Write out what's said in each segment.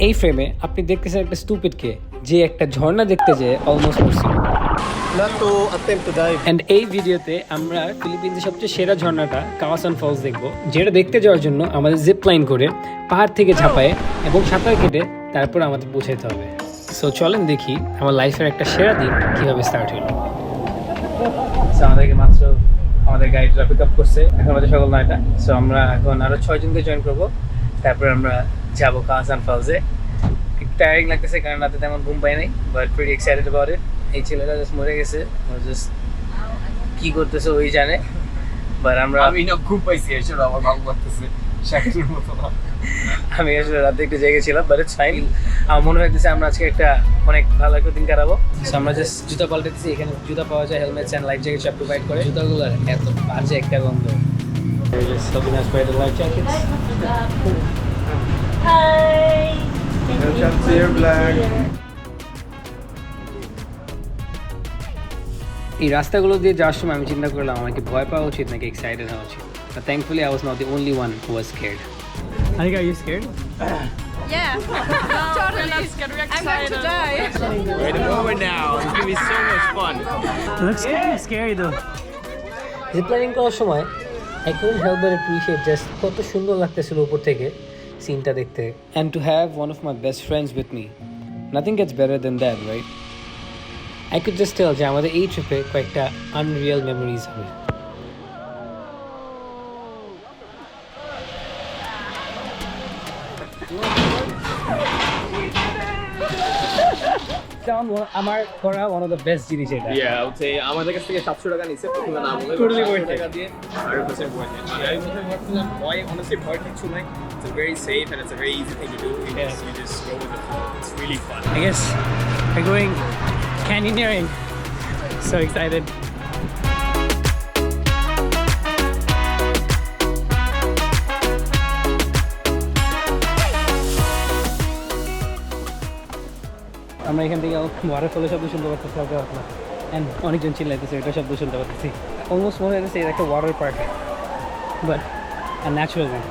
এই ফ্রেমে আপনি দেখতেছেন একটা স্টুপিডকে যে একটা ঝর্ণা দেখতে যেয়ে অলমোস্ট মরছিল। এন্ড এই ভিডিওতে আমরা ফিলিপিন্সের সবচেয়ে সেরা ঝর্ণাটা কাওয়াসান ফলস দেখবো, যেটা দেখতে যাওয়ার জন্য আমাদের জিপ লাইন করে পাহাড় থেকে ঝাঁপায় এবং সাঁতার কেটে তারপর আমাদের পৌঁছাতে হবে। সো চলেন দেখি আমার লাইফের একটা সেরা দিন কিভাবে স্টার্ট হলো। আমাদেরকে মাত্র আমাদের গাইডরা পিক আপ করছে, এখন আমাদের সকাল 9টা। সো আমরা এখন আরো 6 জনকে জয়েন করবো, তারপর আমরা যাবো কাওয়াসান ফলসে। একটু টায়ারিং লাগতেছে কারণ রাতে তেমন ঘুম পাই নাই, but pretty excited about it. এই ছেলেটা জাস্ট মরে গেছে, জাস্ট কি করতেছে ওই জানে। বাট আমি না ঘুম পাইছি, আসলে আমার ভালো লাগতেছে শাকিলের মতো না। আমি আসলে রাতে একটু জেগেছিলাম, বাট ইটস ফাইন। আমার মনে হইতেছে আমরা আজকে একটা অনেক ভালো একটা দিন কাটাবো। সো আমরা জাস্ট জুতা পাল্টেছি, এখানে জুতা পাওয়া যায়, হেলমেটস অ্যান্ড লাইফ জ্যাকেট সব প্রোভাইড করে। জুতাগুলোর এত বাজে একটা গন্ধ। এই রাস্তাগুলো দিয়ে যাওয়ার সময় আমি চিন্তা করলাম আমাকে ভয় পাওয়া উচিত নাকি এক্সাইটেড হওয়া উচিত। But thankfully I was not the only one who was scared. Anika, are you scared? Yeah. Totally not scared. We're excited. I'm going to die. We're in the moment now. It's gonna be so much fun. It looks scary though. Ziplining করার সময় I couldn't help but appreciate just কত সুন্দর লাগতেছিল উপর থেকে সিনটা দেখতে। And to have one of my best friends with me. Nothing gets better than that, right? I could just tell যে আমাদের এই ট্রিপে কয়েকটা আনরিয়াল মেমোরিজ হবে। আমার করা one of the best জিনিস এটা। Yeah, I would say আমাদের কাছ থেকে 700 টাকা নিছে, প্রথমে না বলে Totally worth it. টাকা দিয়ে 100% worth it. আমি মনে করছিলাম ভয়, honestly ভয় কিছু নাই। It's a very safe and it's a very easy thing to do. You just go with the flow. It's really fun. I guess we're going canyoneering. So excited. আমরা এখান থেকে ওয়াটারফলের শব্দ শুনতে পারতেছি হালকা হালকা, অ্যান্ড অনেকজন চিল্লাইতেছে, এটা শব্দ শুনতে পারতেছি। অলমোস্ট মনে হইতেছে এটা একটা water park, but a natural one.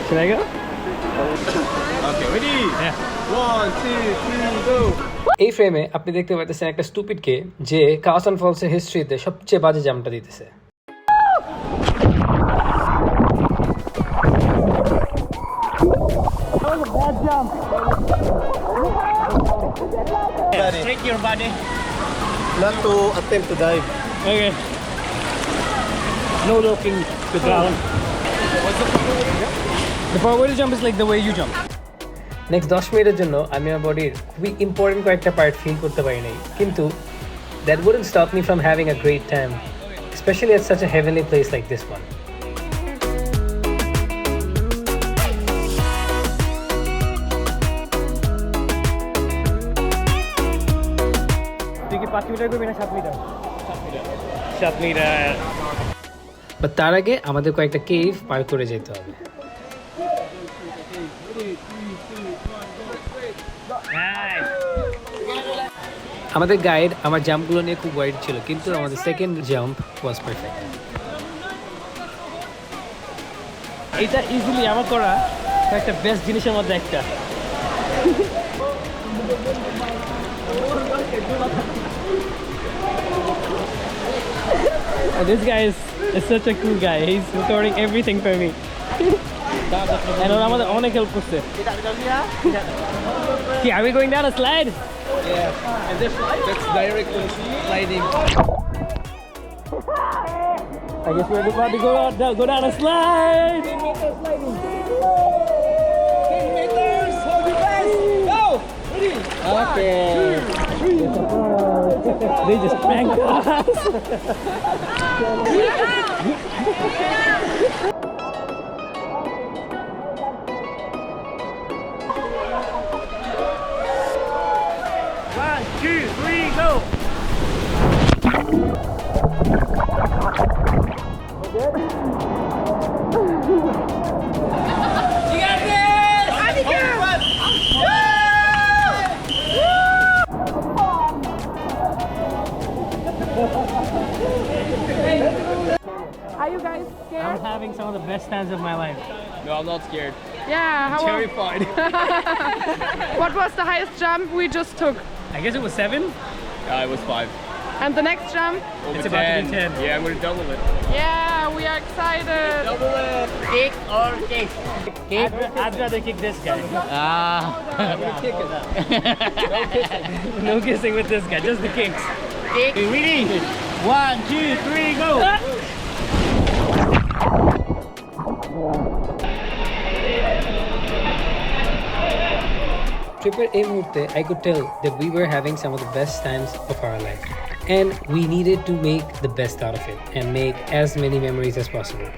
Should I go? Okay, ready? Yeah. 1 2 3 go. এই ফ্রেমে আপনি দেখতে পাচ্ছেন একটা স্টুপিডকে যে কাওয়াসান ফলসের হিস্ট্রিতে সবচেয়ে বাজে জাম্পটা দিতেছে। Straight your body. Not to attempt to dive. Okay. No looking to ground. The forward jump is like the way you jump. Next 10 মিনিটের জন্য আমি আমার বডির খুবই ইম্পর্টেন্ট কয়েকটা পার্ট ফিল করতে পারি নাই, কিন্তু that wouldn't stop me from having a great time, especially at such a heavenly place like this one. তুই কি 5 মিটার করবি না 7 মিটার? 7 মিটার। বাট তার আগে আমাদের কয়েকটা কেভ পার করে যেতে হবে। আমাদের গাইড আমার জাম্পগুলো নিয়ে খুব ওয়াইড ছিল, কিন্তু আমাদের সেকেন্ড জাম্প ওয়াজ পারফেক্ট। এটা ইজিলি আমার করা একটা বেস্ট জিনিসের মধ্যে একটা। This guy is such a cool guy. He's recording everything for me. And আমাদের অনেক হেল্প করছে। কি, are we going down a slide? Yeah. And this slide, that's direct sliding. I guess we're about to go down a slide. 10 meters sliding. 10 meters, hold your best. Go. Ready? Okay. They just pranked us. One, two, three, go. You got this! Anika! Are you guys I'm scared? having some of the best times of my life. No, I'm not scared. Yeah, how Terrified. what was the highest jump we just took? I guess it was 7. It was 5. And the next jump? Over It's about to be 10. Yeah, I'm gonna double it. Yeah, we are excited. Double it. Kick or kick? Kick. I'd rather kick this guy. Ah. I'm gonna kick it. No kissing with this guy, just the kicks. Kick. Ready? 1, 2, 3, go. Tripper এই মুহূর্তে I could tell that we were having some of the best times of our life. And we needed to make the best out of it and make as many memories as possible.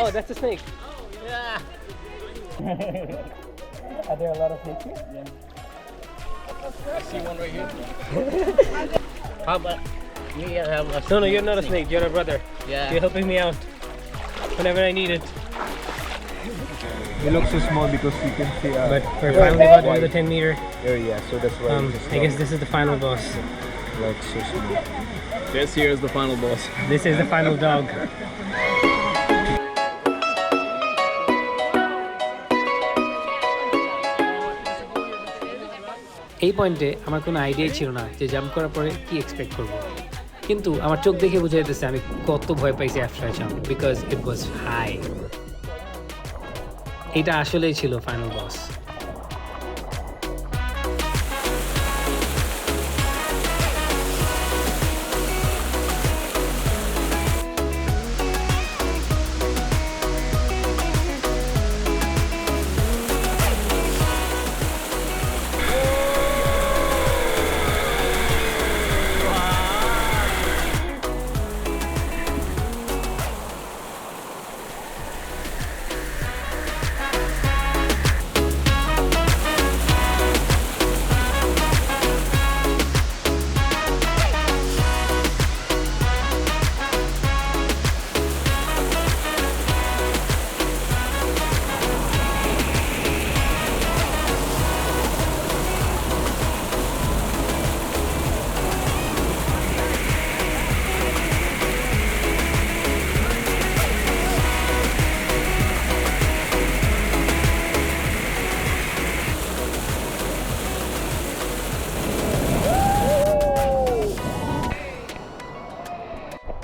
Oh, that's a snake. Yeah. Are there a lot of snakes here? I see one right here. How about me? I have a No, you're not a snake. You're a brother. Yeah. You're helping me out whenever I need it. It looks so small because you can see. But we're finally about to do the 10-meter. Yeah, so that's why it's just I guess this is the final boss. like so small. This here is the final boss. This is the final dog. এই পয়েন্টে আমার কোনো আইডিয়াই ছিল না যে jump করার পরে কি এক্সপেক্ট করব, কিন্তু আমার চোখ দেখে বোঝা যেতেছে আমি কত ভয় পাইছি after I jump, because it was high. এটা আসলেই ছিল final boss.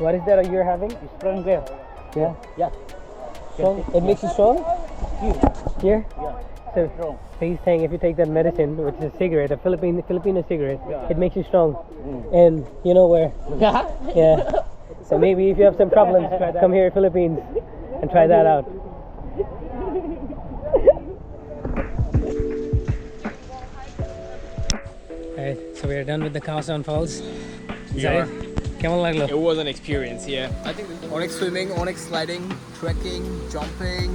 What is that you're having? strong there. Yeah. Yeah. Strong? It makes you strong? Here. Here? Yeah. So Strong. he's saying if you take that medicine, which is a cigarette, a Filipino cigarette, Yeah. it makes you strong. And you know where? Yeah. Yeah. So maybe if you have some problems, come here, Philippines, and try that out. Alright, so we are done with the Kawasan Falls. Yeah. কেমন লাগলো? It was an experience, yeah. I think Onyx swimming, Onyx sliding, trekking, jumping,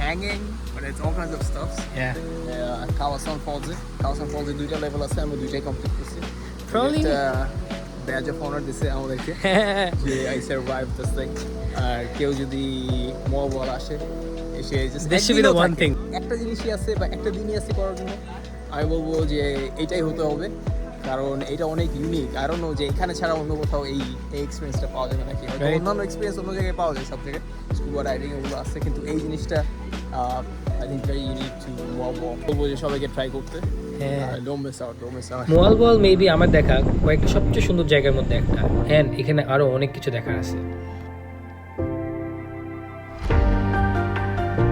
hanging, but it's all kinds of stuff. Yeah. Kawasan Falls, দুইটা level আছে, আমরা দুইটাই complete করছি। Probably. Badge of honour দিছে আমাদেরকে যে I survived this thing. আর কেউ যদি মল বল আসে এসে just This should be the one thing. একটা জিনিসই আছে বা একটা দিনই আছে করার জন্য, আমি বলবো যে এটাই হতে হবে, কারণ এটা অনেক ইউনিক। আই ডোন্ট নো যে এখানে ছাড়া অন্য কোথাও এই এক্সপিরিয়েন্সটা পাওয়া যাবে নাকি। হয়তো Right. অন্যান্য এক্সপিরিয়েন্স অন্য জায়গায় পাওয়া যায়, সব জায়গায় স্কুবা রাইডিং এগুলো আছে, কিন্তু এই জিনিসটা I think very unique to wow. বলবো যে সবাইকে ট্রাই করতে। Don't miss out. মোয়াল বল মেবি আমার দেখা কয়েকটা সবচেয়ে সুন্দর জায়গার মধ্যে একটা, অ্যান্ড এখানে আরো অনেক কিছু দেখার আছে।